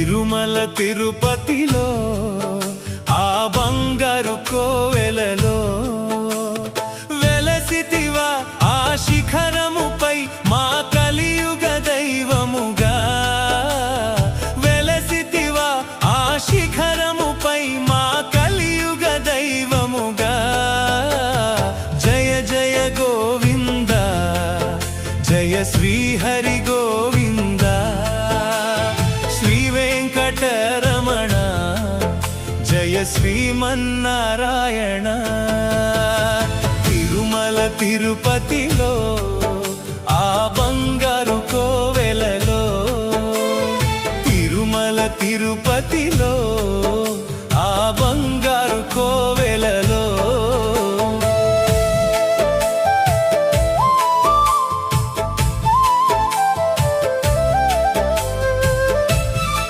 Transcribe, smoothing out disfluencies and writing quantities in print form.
తిరుమల తిరుపతిలో ఆ బంగారు కోవెలలో వెలసితివా ఆ శిఖరముపై మా కలియుగ దైవముగా వెలసితివా ఆ శిఖరముపై మా కలియుగ దైవముగా జయ జయ గోవింద జయ శ్రీహరి గోవింద శ్రీ వెంకటరమణ జయ శ్రీమన్నారాయణ తిరుమల తిరుపతిలో ఆ బంగారు కోవెలలో తిరుమల తిరుపతిలో ఆ బంగారు